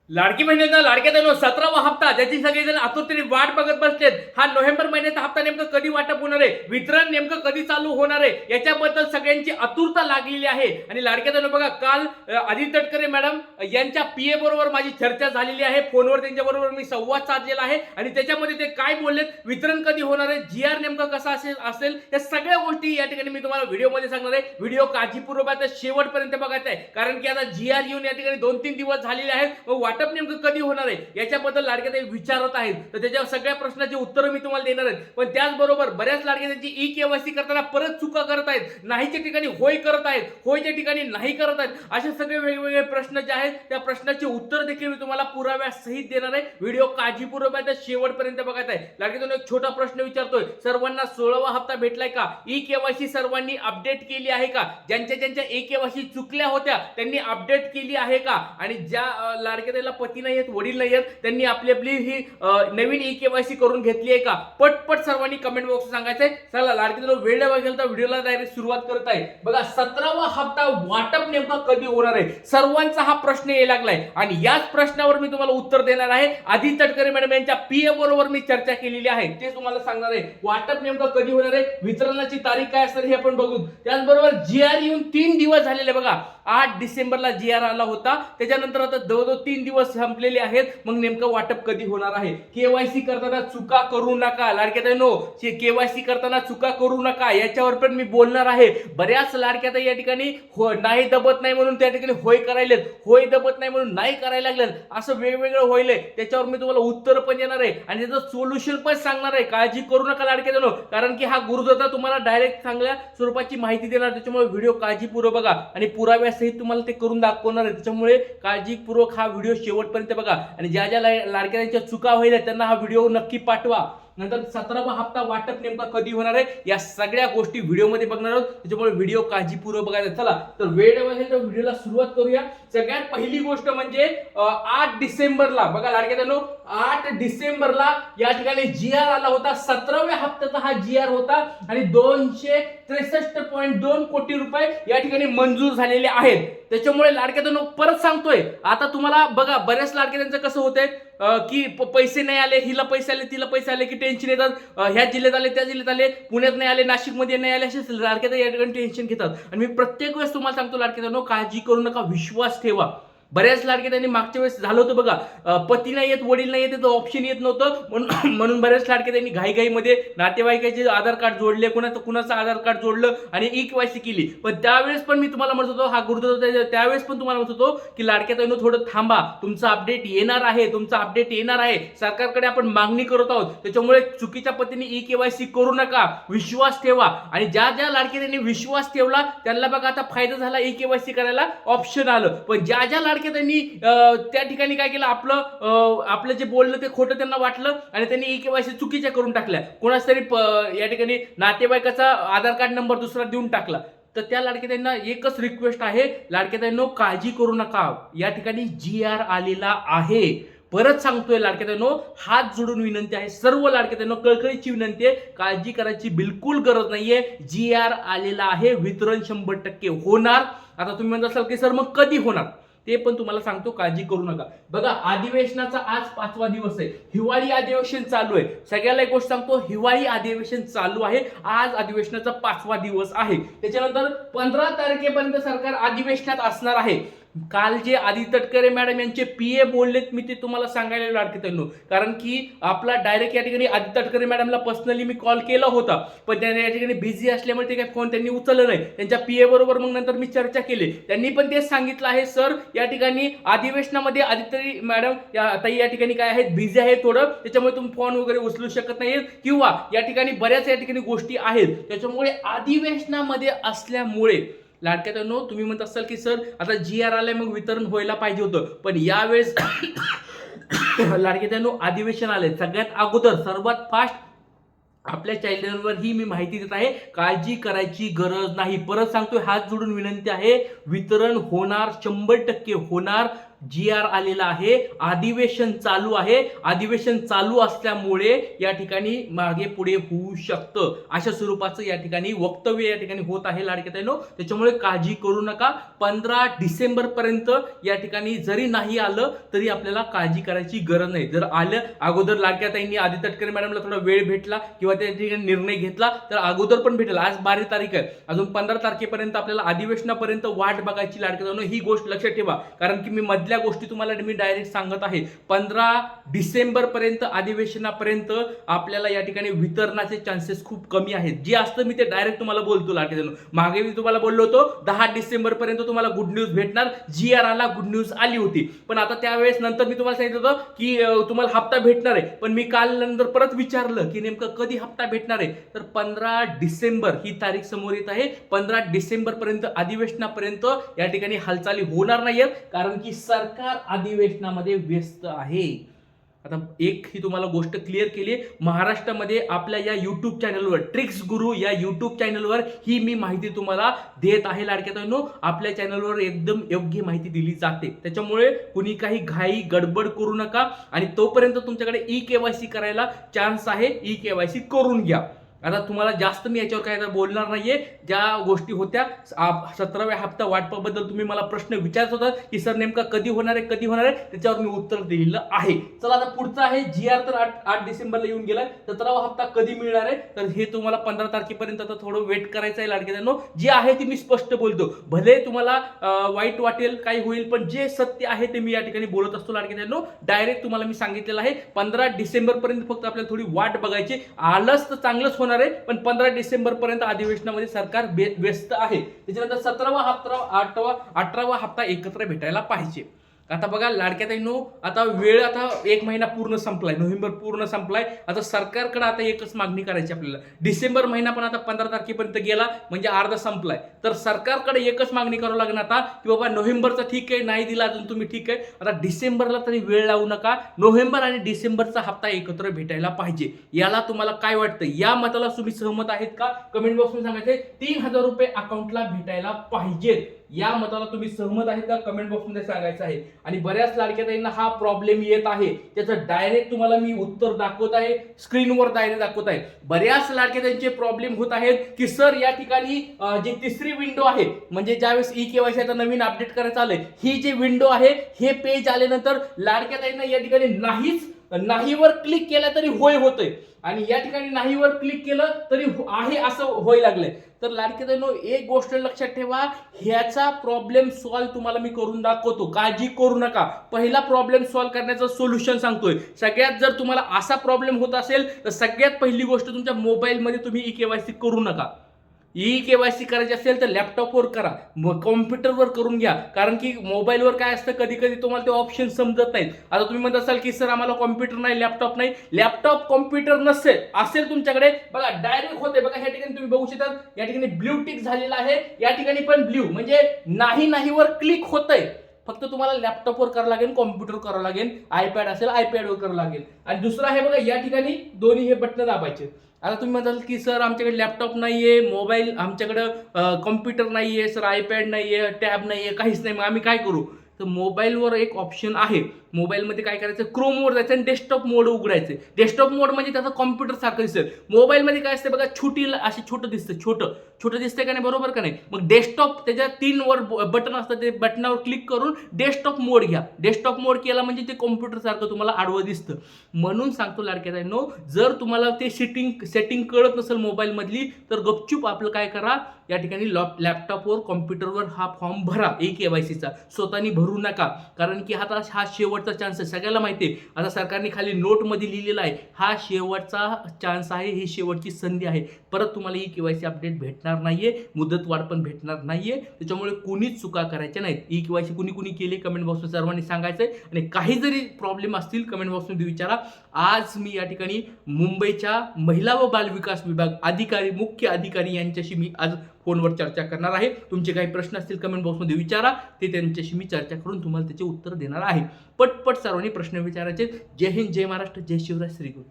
लाडकी बहिणींना लाडक्या बहिणींनो 17वा हप्ता ज्याची सगळेजण आतुरतेने वाट बघत बसलेत. हा नोव्हेंबर महिन्याचा हप्ता नेमकं कधी वाटप होणार आहे, वितरण नेमकं कधी चालू होणार आहे, याच्याबद्दल सगळ्यांची आतुरता लागलेली आहे. आणि लाडक्या बहिणींनो बघा, काल आदित्य तटकरे मॅडम यांच्या पीए बरोबर माझी चर्चा झालेली आहे. फोनवर त्यांच्याबरोबर मी संवाद साधलेला आहे आणि त्याच्यामध्ये ते काय बोललेत, वितरण कधी होणार आहे, जीआर नेमकं कसं असेल या सगळ्या गोष्टी या ठिकाणी मी तुम्हाला व्हिडिओमध्ये सांगणार आहे. व्हिडिओ काळजीपूर्वक शेवटपर्यंत बघायचा आहे, कारण की आता जीआर येऊन या ठिकाणी 2-3 दिवस झालेले आहेत. वाटप नेमकं कधी होणार आहे याच्याबद्दल लाडक्या विचारत आहेत, तर त्याच्या सगळ्या प्रश्नाची उत्तरं मी तुम्हाला देणार आहे. पण त्याचबरोबर बऱ्याच लाडक्या त्यांची ई केवायसी करताना परत चुका करत आहेत, नाहीच्या ठिकाणी होय करत आहेत, होयच्या ठिकाणी नाही करत आहेत. असे सगळे वेगवेगळे प्रश्न जे आहेत त्या प्रश्नाचे उत्तर देखील मी तुम्हाला पुराव्यासहित देणार आहे. व्हिडिओ काळजीपूर्वक शेवटपर्यंत बघायचा आहे. लाडक्या एक छोटा प्रश्न विचारतोय, सर्वांना 16वा हप्ता भेटलाय का? ई केवायसी सर्वांनी अपडेट केली आहे का? ज्यांच्या ई केवायसी चुकल्या होत्या त्यांनी अपडेट केली आहे का? आणि ज्या लाडक्या त्याला पती नाही आहेत, वडील नाही आहेत, त्यांनी आपली ही नवीन ई केवायसी करून घेतली आहे का? पटपट सर्वांनी कमेंट बॉक्स सांगायचंय. चला लाडकी वेळ बघेल तर व्हिडिओला डायरेक्ट सुरुवात करत आहे. बघा, 17वा हप्ता वाटप नेमका कधी होणार आहे, सर्वांचा हा प्रश्न यायला लागलाय आणि याच प्रश्नावर मी तुम्हाला उत्तर देणार आहे. आदित्य तटकरे मॅडम यांच्या पीए बरोबर मी चर्चा केलेली आहे, ते तुम्हाला सांगणार आहे. वाटप नेमकं कधी होणार आहे, वितरणाची तारीख काय असणार हे आपण बघू. त्याचबरोबर जीआर येऊन 3 दिवस झालेले. बघा, 8 डिसेंबरला जीआर आला होता, त्याच्यानंतर आता जवळजवळ 3 दिवस संपलेले आहेत. मग नेमकं वाटप कधी होणार आहे? केवायसी करताना चुका करू नका लाडक्याताईंनो, केवायसी करताना चुका करू नका, याच्यावर पण मी बोलणार आहे. बऱ्याच लाडक्याताई या ठिकाणी नाही दबत नाही म्हणून त्या ठिकाणी होय करायलेत, होय दबत नाही म्हणून नाही करायला लागलेत, असं वेगवेगळं होईल. त्याच्यावर मी तुम्हाला उत्तर पण देणार आहे आणि त्याचं सोल्युशन पण सांगणार आहे. काळजी करू नका लाडक्याताईंनो, कारण की हा गुरुदाता तुम्हाला डायरेक्ट चांगल्या स्वरूपाची माहिती देणार. त्याच्यामुळे व्हिडिओ काळजीपूर्वक बघा आणि पुराव्यासहित तुम्हाला ते करून दाखवणार आहे. त्याच्यामुळे काळजीपूर्वक हा व्हिडिओ शेवटपर्यंत बघा आणि ज्या लाडक्यांच्या चुका होईल त्यांना हा व्हिडिओ नक्की पाठवा. नंतर 17वा हप्ता वाटप नेमका कधी होणार आहे या सगळ्या गोष्टी व्हिडिओमध्ये बघणार आहोत. त्याच्यामुळे व्हिडिओ काळजीपूर्वक बघायचा. चला तर वेळ बघेल तर व्हिडिओला सुरुवात करूया. सगळ्यात पहिली गोष्ट म्हणजे 8 डिसेंबरला बघा लाडक्यांनो, 8 डिसेंबरला या ठिकाणी जीआर आला होता. 17व्या हप्त्याचा हा जीआर होता आणि 263.2 कोटी रुपये या ठिकाणी मंजूर झालेले आहेत. त्याच्यामुळे लाडक्यांनो परत सांगतोय, आता तुम्हाला बघा बऱ्याच लाडक्यांचं कसं होतंय की पैसे नाही आले, हिला पैसे आले, तिला पैसे आले की टेन्शन येतात. ह्या जिल्ह्यात आले, त्या जिल्ह्यात आले, पुण्यात नाही आले, नाशिकमध्ये नाही आले, असे लाडक्या या ठिकाणी टेन्शन घेतात. आणि मी प्रत्येक वेळेस तुम्हाला सांगतो लाडक्यांनो, काळजी करू नका, विश्वास ठेवा. बऱ्याच लाडके त्यांनी मागच्या वेळेस झालं होतं बघा, पती नाही येत, वडील नाही येत, ऑप्शन येत नव्हतं म्हणून बऱ्याच लाडके त्यांनी घाईघाईमध्ये नातेवाईकाचे आधार कार्ड जोडले, कुणाचं आधार कार्ड जोडलं आणि ई केवायसी केली. पण त्यावेळेस पण मी तुम्हाला म्हणत होतो, हा गुरुदाता त्यावेळेस पण तुम्हाला म्हणत होतो की लाडक्याताईंनो थोडं थांबा, तुमचं अपडेट येणार आहे, तुमचं अपडेट येणार आहे, सरकारकडे आपण मागणी करत आहोत. त्याच्यामुळे चुकीच्या पद्धतीने ई केवायसी करू नका, विश्वास ठेवा. आणि ज्या ज्या लाडके त्यांनी विश्वास ठेवला त्यांना बघा आता फायदा झाला, ई केवायसी करायला ऑप्शन आलं. पण ज्या ज्या त्यांनी त्या ठिकाणी काय केलं, आपलं जे बोललं ते खोटं त्यांना वाटलं आणि त्यांनी ई केवायसी चुकीच्या करून टाकल्या. कोणाच तरी या ठिकाणी नातेवाईकाचा आधार कार्ड नंबर दुसरा देऊन टाकला. तर त्या लाडक्यांना एकच रिक्वेस्ट आहे, लाडक्यांनो काळजी करू नका, या ठिकाणी जीआर आलेला आहे. परत सांगतोय लाडक्यांनो, हात जोडून विनंती आहे, सर्व लाडक्यांनो कळकळीची विनंती आहे, काळजी करायची बिलकुल गरज नाहीये. जीआर आलेला आहे, वितरण 100% होणार. आता तुम्ही म्हणत असाल की सर मग कधी होणार, ते पण तुम्हाला सांगतो, काळजी करू नका. बघा, अधिवेशनाचा आज 5वा दिवस आहे, हिवाळी अधिवेशन चालू आहे. सगळ्याला एक गोष्ट सांगतो, हिवाळी अधिवेशन चालू आहे, आज अधिवेशनाचा 5वा दिवस आहे. त्याच्यानंतर 15 तारखेपर्यंत सरकार अधिवेशनात असणार आहे. काल जे आदित्य तटकरे मॅडम यांचे पीए बोललेत, मी ते तुम्हाला सांगायला लाडकेताईंनो, कारण की आपला डायरेक्ट या ठिकाणी आदित्य तटकरे मॅडमला पर्सनली मी कॉल केला होता, पण त्यांनी या ठिकाणी बिझी असल्यामुळे ते काय फोन त्यांनी उचललं नाही. त्यांच्या पीए बरोबर मग नंतर मी चर्चा केली, त्यांनी पण तेच सांगितलं आहे, सर या ठिकाणी अधिवेशनामध्ये आदित्य मॅडम ताई या ठिकाणी काय आहेत, बिझी आहेत थोडं, त्याच्यामुळे तुम्ही फोन वगैरे उचलू शकत नाही, किंवा या ठिकाणी बऱ्याच या ठिकाणी गोष्टी आहेत, त्याच्यामुळे अधिवेशनामध्ये असल्यामुळे लाडक्यांनो तुम्ही म्हणत असाल की सर आता जीआर आलाय मग वितरण व्हायला पाहिजे होतं, पण यावेळेस लाडक्यांनो अधिवेशन आले. सगळ्यात अगोदर सर्वात फास्ट आपल्या चॅनलवर ही मी माहिती देत आहे, काळजी करायची गरज नाही. परत सांगतोय, हात जोडून विनंती आहे, वितरण होणार, 100% होणार. GR आलेला आहे, अधिवेशन चालू आहे. अधिवेशन चालू असल्यामुळे या ठिकाणी मागे पुढे होऊ शकतं, अशा स्वरूपाचं या ठिकाणी वक्तव्य या ठिकाणी होत आहे लाडक्या ताईंनो. त्याच्यामुळे काळजी करू नका. 15 डिसेंबर पर्यंत या ठिकाणी जरी नाही आलं तरी आपल्याला काळजी करायची गरज नाही. जर आलं अगोदर लाडक्या ताईंनी आधी तटकरे मॅडमला थोडा वेळ भेटला किंवा त्या ठिकाणी निर्णय घेतला तर अगोदर पण भेटेल. आज 12 तारीख आहे, अजून 15 तारखेपर्यंत आपल्याला अधिवेशनापर्यंत वाट बघायची लाडक्या ताईंनो. ही गोष्ट लक्षात ठेवा, कारण की मी मधल्या गोष्टी तुम्हाला मी डायरेक्ट सांगत आहे. 15 डिसेंबर पर्यंत अधिवेशनापर्यंत आपल्याला या ठिकाणी वितरणाचे चान्सेस खूप कमी आहेत. जे असतं मी ते डायरेक्ट तुम्हाला बोलतो लाडक्या ताईंनो. मागे मी तुम्हाला बोललो होतो 10 डिसेंबर पर्यंत तुम्हाला गुड न्यूज भेटणार. GR आला, गुड न्यूज आली होती. पण आता त्यावेळेस नंतर मी तुम्हाला सांगितलं होतं की तुम्हाला हप्ता भेटणार आहे. पण मी काल नंतर परत विचारलं की नेमकं कधी हप्ता भेटणार आहे, तर 15 डिसेंबर ही तारीख समोर येत आहे. 15 डिसेंबर पर्यंत अधिवेशनापर्यंत या ठिकाणी हालचाली होणार नाहीयेत, कारण की सरकार अधिवेशनामध्ये व्यस्त आहे. आता एक ही तुम्हाला गोष्ट क्लिअर केली. महाराष्ट्रामध्ये आपल्या या युट्यूब चॅनलवर, ट्रिक्स गुरु या युट्यूब चॅनलवर ही मी माहिती तुम्हाला देत आहे लाडक्या ताईंनो. आपल्या चॅनलवर एकदम योग्य माहिती दिली जाते. त्याच्यामुळे कुणी काही घाई गडबड करू नका आणि तोपर्यंत तुमच्याकडे EKYC करायला चान्स आहे. EKYC करून घ्या. आता तुम्हाला जास्त मी याच्यावर काय बोलणार नाहीये. ज्या गोष्टी होत्या 17व्या हप्ता वाटपाबद्दल तुम्ही मला प्रश्न विचारत होता की सर नेमका कधी होणार आहे, कधी होणार आहे, त्याच्यावर मी उत्तर दिलेलं आहे. चला आता पुढचं आहे GR. तर 8 डिसेंबरला येऊन गेलाय. 17वा हप्ता कधी मिळणार आहे, तर हे तुम्हाला 15 तारखेपर्यंत आता थोडं वेट करायचं आहे लाडक्या ताईंनो. जे आहे ते मी स्पष्ट बोलतो. भले तुम्हाला वाईट वाटेल, काही होईल, पण जे सत्य आहे ते मी या ठिकाणी बोलत असतो लाडक्या ताईंनो. डायरेक्ट तुम्हाला मी सांगितलेलं आहे 15 डिसेंबर पर्यंत फक्त आपल्याला थोडी वाट बघायची. आलंच तर चांगलंच होणार आहे, पण 15 डिसेंबर पर्यंत अधिवेशनामध्ये सरकार व्यस्त आहे. त्याच्यानंतर 17वा हप्ता, 18वा हप्ता एकत्र भेटायला पाहिजे. आता बघा लाडक्या ताईंनो, आता वेळ आता 1 महिना पूर्ण संपलाय, नोव्हेंबर पूर्ण संपलाय. आता सरकारकडे आता एकच मागणी करायची आपल्याला. डिसेंबर महिना पण आता 15 तारखेपर्यंत गेला, म्हणजे अर्धा संपलाय. तर सरकारकडे एकच मागणी करावं लागणार आता की बाबा नोव्हेंबरचा ठीक आहे, नाही दिला अजून तुम्ही ठीक आहे, आता डिसेंबरला तरी वेळ लावू नका. नोव्हेंबर आणि डिसेंबरचा हप्ता एकत्र भेटायला पाहिजे. याला तुम्हाला काय वाटतं? या मताला तुम्ही सहमत आहेत का? कमेंट बॉक्समध्ये सांगायचे. 3000 रुपये अकाउंटला भेटायला पाहिजेत. या मताला तुम्ही सहमत आहेत का? कमेंट बॉक्समध्ये सांगायचं आहे. आणि बऱ्याच लाडक्या ताईंना हा प्रॉब्लेम येत आहे, त्याचं डायरेक्ट तुम्हाला मी उत्तर दाखवत आहे, स्क्रीनवर डायरेक्ट दाखवत आहे. बऱ्याच लाडक्या ताईंचे प्रॉब्लेम होत आहेत की सर या ठिकाणी जी तिसरी विंडो आहे, म्हणजे ज्यावेळेस EKYC आता नवीन अपडेट करायचं आलंय, ही जी विंडो आहे, हे पेज आल्यानंतर लाडक्या ताईंना या ठिकाणी नाहीवर क्लिक केलं तरी होय होतंय, आणि या ठिकाणी नाहीवर क्लिक केलं तरी आहे असं होय लागलंय. तर लाडक्या ताईंनो, एक गोष्ट लक्षात ठेवा, ह्याचा प्रॉब्लेम सॉल्व्ह तुम्हाला मी करून दाखवतो. काळजी करू नका. पहिला प्रॉब्लेम सॉल्व्ह करण्याचं सोल्युशन सांगतोय. सगळ्यात जर तुम्हाला असा प्रॉब्लेम होत असेल तर सगळ्यात पहिली गोष्ट तुमच्या मोबाईलमध्ये तुम्ही EKYC करू नका. EKYC करायची असेल तर लॅपटॉपवर करा, कॉम्प्युटरवर करून घ्या. कारण की मोबाईलवर काय असतं, कधी कधी तुम्हाला ते ऑप्शन समजत नाहीत. आता तुम्ही म्हणत असाल की सर आम्हाला कॉम्प्युटर नाही, लॅपटॉप नाही. लॅपटॉप कॉम्प्युटर असेल तुमच्याकडे, बघा डायरेक्ट होते. बघा ह्या ठिकाणी तुम्ही बघू शकता, या ठिकाणी ब्ल्यू टिक झालेला आहे, या ठिकाणी पण ब्ल्यू, म्हणजे नाहीवर क्लिक होतंय. फक्त तुम्हाला लॅपटॉपवर करावं लागेल, कॉम्प्युटर करावं लागेल, आयपॅड असेल आयपॅडवर करावं लागेल. आणि दुसरं आहे बघा, या ठिकाणी दोन्ही हे बटन दाबायचे. आता तुम्ही म्हणाल की सर आमच्याकडे लॅपटॉप नाहीये, मोबाईल आमच्याकडे कॉम्प्युटर नाहीये, सर आयपॅड नाहीये, टॅब नाहीये, काहीच नाही, मग आम्ही काय करू? तर मोबाईलवर एक ऑप्शन आहे. मोबाईलमध्ये काय करायचं, क्रोमवर जायचं आणि डेस्कटॉप मोड उघडायचं. डेस्कटॉप मोड म्हणजे त्याचा कॉम्प्युटर सारखं दिसतं. मोबाईलमध्ये काय असतं बघा, अशी छोटं दिसतं, छोटं दिसतंय का नाही, बरोबर का नाही? मग डेस्कटॉप, त्याच्या 3 वर बटन असतं, ते बटनावर क्लिक करून डेस्कटॉप मोड घ्या. डेस्कटॉप मोड केला म्हणजे ते कॉम्प्युटर सारखं तुम्हाला आडवं दिसतं. म्हणून सांगतो लाडक्या ताईंनो, जर तुम्हाला ते सेटिंग कळत नसेल मोबाईलमधली, तर गपचूप आपलं काय करा, या ठिकाणी लॅपटॉपवर कॉम्प्युटरवर हा फॉर्म भरा EKYCचा. स्वतःनी भरू नका, कारण की आता हा शेवटचा चान्स आहे. सगळ्याला माहिती आहे, आता सरकारने खाली नोटमध्ये लिहिलेला आहे, हा शेवटचा चान्स आहे, ही शेवटची संधी आहे. परत तुम्हाला EKYC अपडेट भेटणार नाहीये, मुदतवाढ पण भेटणार नाहीये. त्याच्यामुळे कुणीच चुका करायच्या नाहीत. EKYC कुणी केली कमेंट बॉक्समध्ये सर्वांनी सांगायचंय. आणि काही जरी प्रॉब्लेम असतील कमेंट बॉक्समध्ये विचारा. आज मी या ठिकाणी मुंबईच्या महिला व बालविकास विभाग अधिकारी, मुख्य अधिकारी यांच्याशी मी आज फोनवर चर्चा करणार आहे. तुमचे काही प्रश्न असतील कमेंट बॉक्समध्ये विचारा, ते त्यांच्याशी मी चर्चा करून तुम्हाला त्याचे उत्तर देणार आहे. पटपट सर्वांनी प्रश्न विचारायचे. जय हिंद, जय महाराष्ट्र, जय शिवराय, श्री गुरु.